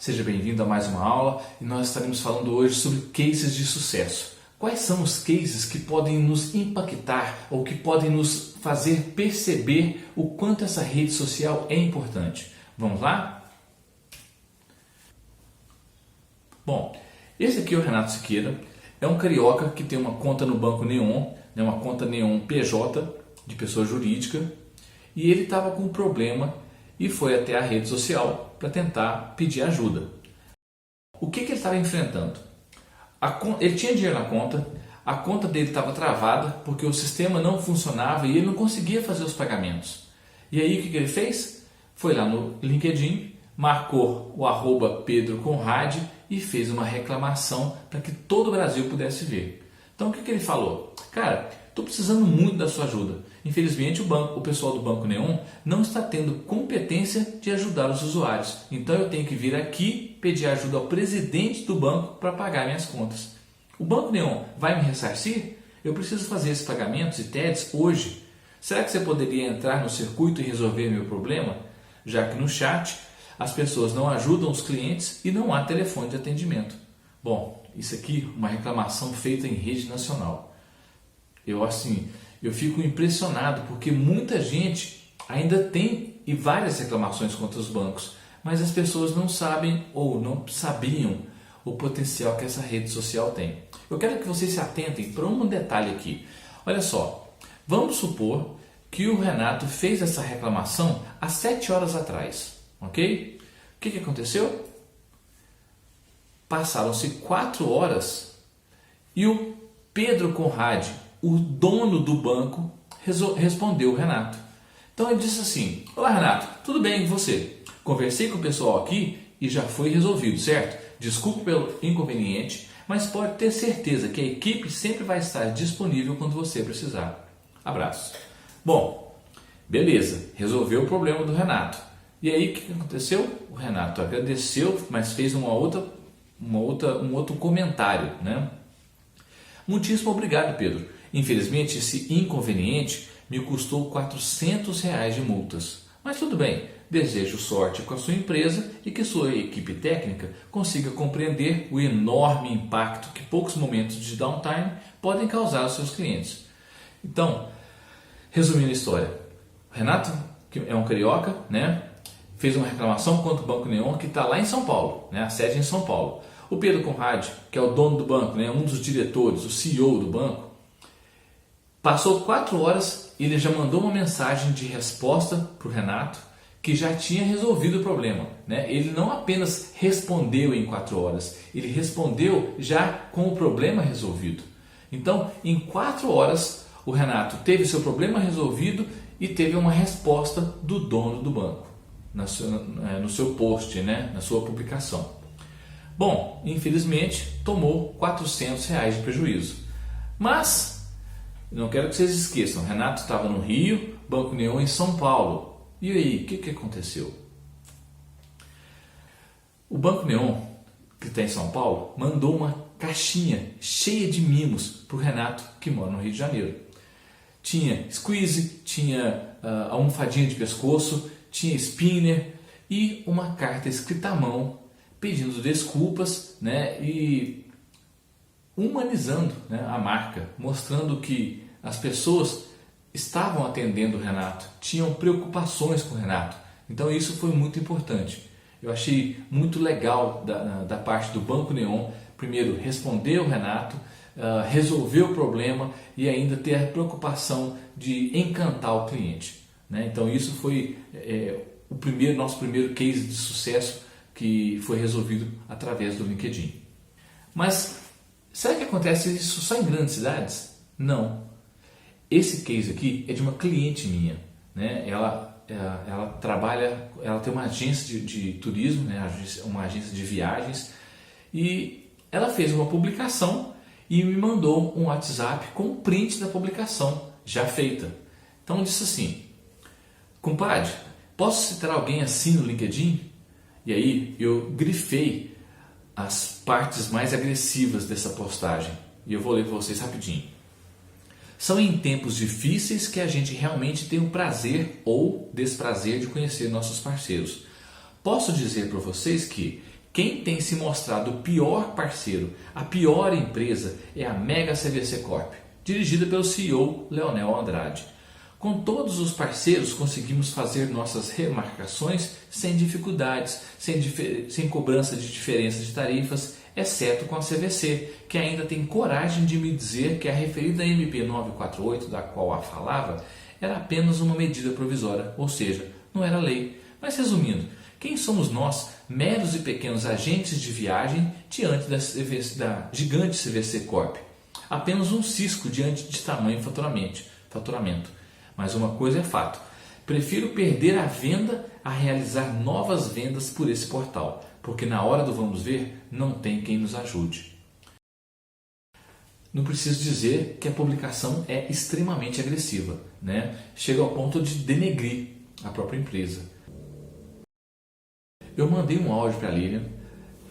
seja bem-vindo a mais uma aula e nós estaremos falando hoje sobre cases de sucesso. Quais são os cases que podem nos impactar ou que podem nos fazer perceber o quanto essa rede social é importante? Vamos lá? Bom, esse aqui é o Renato Siqueira, é um carioca que tem uma conta no Banco Neon, uma conta Neon PJ, de pessoa jurídica, e ele estava com um problema e foi até a rede social para tentar pedir ajuda. O que ele estava enfrentando? Ele tinha dinheiro na conta, a conta dele estava travada porque o sistema não funcionava e ele não conseguia fazer os pagamentos. E aí o que ele fez? Foi lá no LinkedIn, marcou o @Pedro Conrad e fez uma reclamação para que todo o Brasil pudesse ver. Então o que ele falou? Cara, estou precisando muito da sua ajuda. Infelizmente o pessoal do Banco Neon não está tendo competência de ajudar os usuários. Então eu tenho que vir aqui pedir ajuda ao presidente do banco para pagar minhas contas. O Banco Neon vai me ressarcir? Eu preciso fazer esses pagamentos e TEDs hoje. Será que você poderia entrar no circuito e resolver meu problema? Já que no chat as pessoas não ajudam os clientes e não há telefone de atendimento. Bom, isso aqui é uma reclamação feita em rede nacional. Eu fico impressionado porque muita gente ainda tem várias reclamações contra os bancos, mas as pessoas não sabem ou não sabiam o potencial que essa rede social tem. Eu quero que vocês se atentem para um detalhe aqui. Olha só, vamos supor que o Renato fez essa reclamação há 7 horas atrás, ok? O que aconteceu? Passaram-se 4 horas e o Pedro Conrad, o dono do banco, respondeu o Renato. Então ele disse assim: olá Renato, tudo bem e você? Conversei com o pessoal aqui e já foi resolvido, certo? Desculpe pelo inconveniente, mas pode ter certeza que a equipe sempre vai estar disponível quando você precisar. Abraços. Bom, beleza, resolveu o problema do Renato. E aí o que aconteceu? O Renato agradeceu, mas fez um outro comentário, né? Muitíssimo obrigado, Pedro. Infelizmente, esse inconveniente me custou R$400 de multas. Mas tudo bem, desejo sorte com a sua empresa e que sua equipe técnica consiga compreender o enorme impacto que poucos momentos de downtime podem causar aos seus clientes. Então, resumindo a história, o Renato, que é um carioca, né, fez uma reclamação contra o Banco Neon, que está lá em São Paulo, né, a sede é em São Paulo. O Pedro Conrad, que é o dono do banco, né, um dos diretores, o CEO do banco, passou 4 horas e ele já mandou uma mensagem de resposta para o Renato, que já tinha resolvido o problema, né? Ele não apenas respondeu em 4 horas, ele respondeu já com o problema resolvido. Então, em 4 horas, o Renato teve seu problema resolvido e teve uma resposta do dono do banco, no seu post, né? Na sua publicação. Bom, infelizmente, tomou R$400 de prejuízo. Mas não quero que vocês esqueçam, Renato estava no Rio, Banco Neon em São Paulo. E aí, o que aconteceu? O Banco Neon, que está em São Paulo, mandou uma caixinha cheia de mimos para o Renato, que mora no Rio de Janeiro. Tinha squeeze, tinha almofadinha de pescoço, tinha spinner e uma carta escrita à mão pedindo desculpas, né, e humanizando, né, a marca, mostrando que as pessoas estavam atendendo o Renato, tinham preocupações com o Renato. Então isso foi muito importante. Eu achei muito legal da parte do Banco Neon, primeiro responder o Renato, resolver o problema e ainda ter a preocupação de encantar o cliente, né? Então isso foi nosso primeiro case de sucesso que foi resolvido através do LinkedIn. Mas será que acontece isso só em grandes cidades? Não. Esse case aqui é de uma cliente minha, né? Ela tem uma agência de turismo, né? Uma agência de viagens, e ela fez uma publicação e me mandou um WhatsApp com um print da publicação já feita. Então disse assim: compadre, posso citar alguém assim no LinkedIn? E aí eu grifei as partes mais agressivas dessa postagem e eu vou ler para vocês rapidinho. São em tempos difíceis que a gente realmente tem o prazer ou desprazer de conhecer nossos parceiros. Posso dizer para vocês que Quem tem se mostrado o pior parceiro, a pior empresa, é a Mega CVC Corp, dirigida pelo CEO Leonel Andrade. Com todos os parceiros conseguimos fazer nossas remarcações sem dificuldades, sem cobrança de diferença de tarifas, exceto com a CVC, que ainda tem coragem de me dizer que a referida MP 948, da qual a falava, era apenas uma medida provisória, ou seja, não era lei. Mas resumindo, quem somos nós, meros e pequenos agentes de viagem, diante da gigante CVC Corp? Apenas um cisco diante de tamanho faturamento. Mas uma coisa é fato, prefiro perder a venda a realizar novas vendas por esse portal, porque na hora do vamos ver, não tem quem nos ajude. Não preciso dizer que a publicação é extremamente agressiva, né? Chega ao ponto de denegrir a própria empresa. Eu mandei um áudio para a Lilian,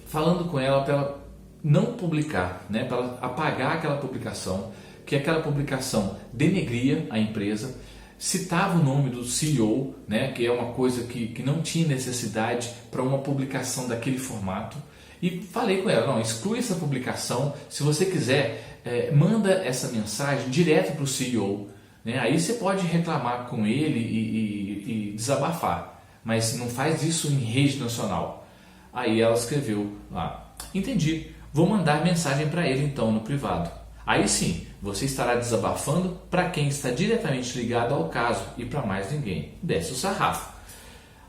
falando com ela para ela não publicar, né? Para ela apagar aquela publicação, que aquela publicação denegria a empresa, citava o nome do CEO, né? Que é uma coisa que não tinha necessidade para uma publicação daquele formato. E falei com ela, não, exclui essa publicação, se você quiser, manda essa mensagem direto para o CEO, né? Aí você pode reclamar com ele e desabafar, mas não faz isso em rede nacional. Aí ela escreveu lá, entendi, vou mandar mensagem para ele então no privado. Aí sim, você estará desabafando para quem está diretamente ligado ao caso e para mais ninguém. Desce o sarrafo.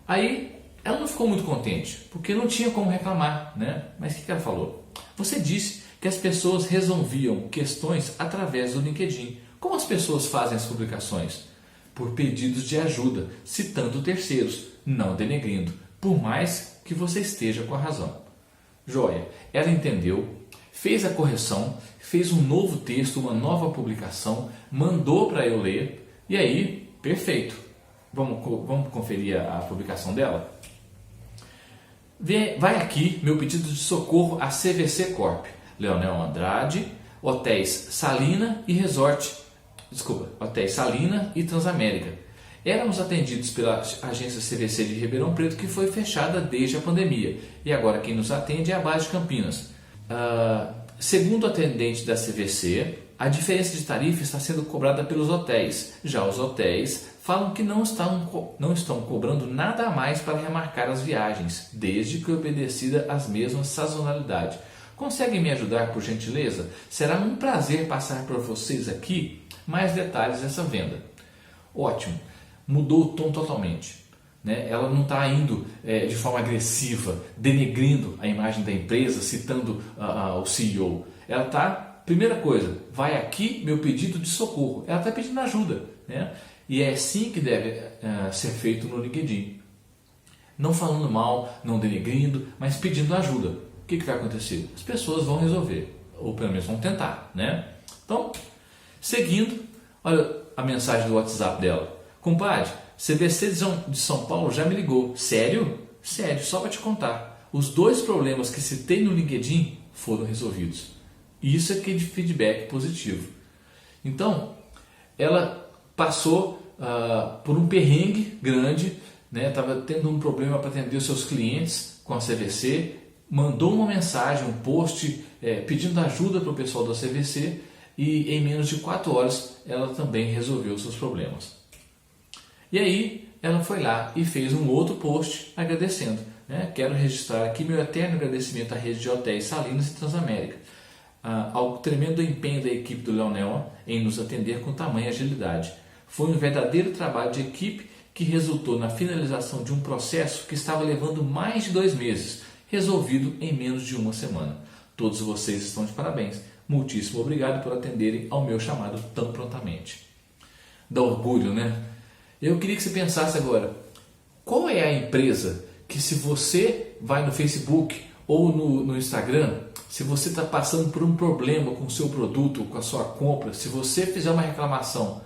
Aí ela não ficou muito contente, porque não tinha como reclamar, né? Mas o que ela falou? Você disse que as pessoas resolviam questões através do LinkedIn. Como as pessoas fazem as publicações? Por pedidos de ajuda, citando terceiros, não denegrindo, por mais que você esteja com a razão. Joia, ela entendeu, fez a correção, fez um novo texto, uma nova publicação, mandou para eu ler e aí, perfeito. Vamos conferir a publicação dela? Vai aqui meu pedido de socorro à CVC Corp. Leonel Andrade, Hotéis Salina e Hotéis Salina e Transamérica. Éramos atendidos pela agência CVC de Ribeirão Preto, que foi fechada desde a pandemia. E agora quem nos atende é a base de Campinas. Segundo o atendente da CVC, a diferença de tarifa está sendo cobrada pelos hotéis. Já os hotéis falam que não estão cobrando nada a mais para remarcar as viagens, desde que obedecida às mesmas sazonalidades. Conseguem me ajudar, por gentileza? Será um prazer passar para vocês aqui mais detalhes dessa venda. Ótimo, mudou o tom totalmente. Né? Ela não está indo de forma agressiva, denegrindo a imagem da empresa, citando o CEO. Ela está, primeira coisa, vai aqui meu pedido de socorro. Ela está pedindo ajuda. Né? E é assim que deve ser feito no LinkedIn. Não falando mal, não denegrindo, mas pedindo ajuda. O que vai acontecer? As pessoas vão resolver, ou pelo menos vão tentar. Né? Então, seguindo, olha a mensagem do WhatsApp dela. Compadre, CVC de São Paulo já me ligou. Sério? Sério, só para te contar. Os 2 problemas que citei no LinkedIn foram resolvidos. Isso é que é de feedback positivo. Então, ela passou por um perrengue grande, estava tendo um problema para atender os seus clientes com a CVC, mandou uma mensagem, um post pedindo ajuda para o pessoal da CVC e em menos de 4 horas ela também resolveu os seus problemas. E aí ela foi lá e fez um outro post agradecendo. Quero registrar aqui meu eterno agradecimento à rede de hotéis Salinas e Transamérica, ao tremendo empenho da equipe do Leonel em nos atender com tamanha agilidade. Foi um verdadeiro trabalho de equipe que resultou na finalização de um processo que estava levando mais de 2 meses, resolvido em menos de 1 semana. Todos vocês estão de parabéns. Muitíssimo obrigado por atenderem ao meu chamado tão prontamente. Dá orgulho, né? Eu queria que você pensasse agora, qual é a empresa que, se você vai no Facebook ou no Instagram, se você está passando por um problema com o seu produto, com a sua compra, se você fizer uma reclamação,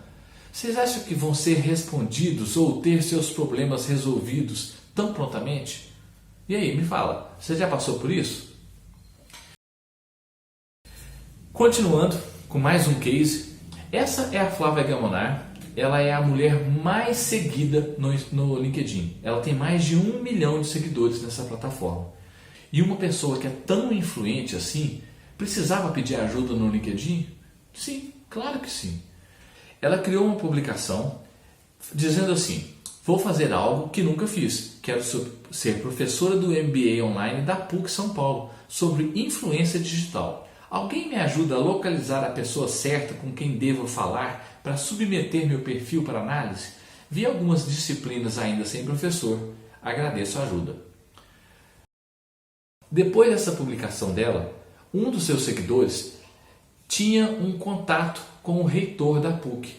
vocês acham que vão ser respondidos ou ter seus problemas resolvidos tão prontamente? E aí, me fala, você já passou por isso? Continuando com mais um case, essa é a Flávia Gamonar. Ela é a mulher mais seguida no LinkedIn. Ela tem mais de 1 milhão de seguidores nessa plataforma. E uma pessoa que é tão influente assim, precisava pedir ajuda no LinkedIn? Sim, claro que sim. Ela criou uma publicação dizendo assim: vou fazer algo que nunca fiz. Quero ser professora do MBA online da PUC São Paulo sobre influência digital. Alguém me ajuda a localizar a pessoa certa com quem devo falar para submeter meu perfil para análise? Vi algumas disciplinas ainda sem professor. Agradeço a ajuda. Depois dessa publicação dela, um dos seus seguidores tinha um contato com o reitor da PUC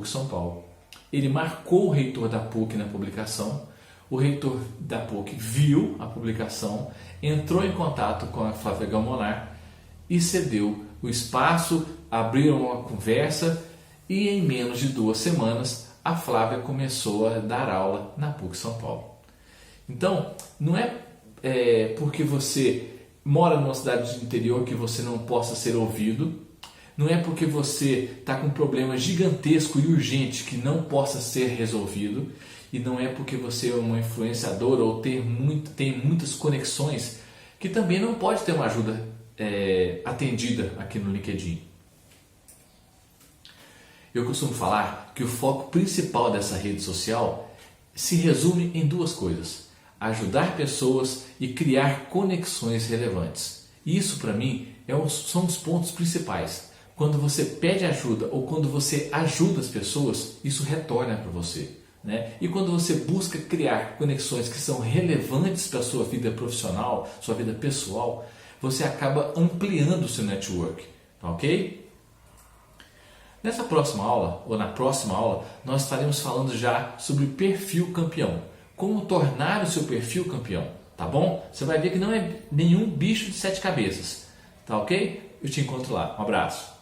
São Paulo. Ele marcou o reitor da PUC na publicação, o reitor da PUC viu a publicação, entrou em contato com a Flávia Galmonar e cedeu o espaço, abriram uma conversa e em menos de 2 semanas a Flávia começou a dar aula na PUC São Paulo. Então, não é porque você mora numa cidade de interior que você não possa ser ouvido, não é porque você está com um problema gigantesco e urgente que não possa ser resolvido, e não é porque você é uma influenciadora ou tem muitas conexões que também não pode ter uma ajuda atendida aqui no LinkedIn. Eu costumo falar que o foco principal dessa rede social se resume em 2 coisas: ajudar pessoas e criar conexões relevantes. Isso, para mim, são os pontos principais. Quando você pede ajuda ou quando você ajuda as pessoas, isso retorna para você, né? E quando você busca criar conexões que são relevantes para a sua vida profissional, sua vida pessoal, você acaba ampliando o seu network, tá ok? Nessa próxima aula, ou na próxima aula, nós estaremos falando já sobre perfil campeão. Como tornar o seu perfil campeão, tá bom? Você vai ver que não é nenhum bicho de 7 cabeças, tá ok? Eu te encontro lá. Um abraço.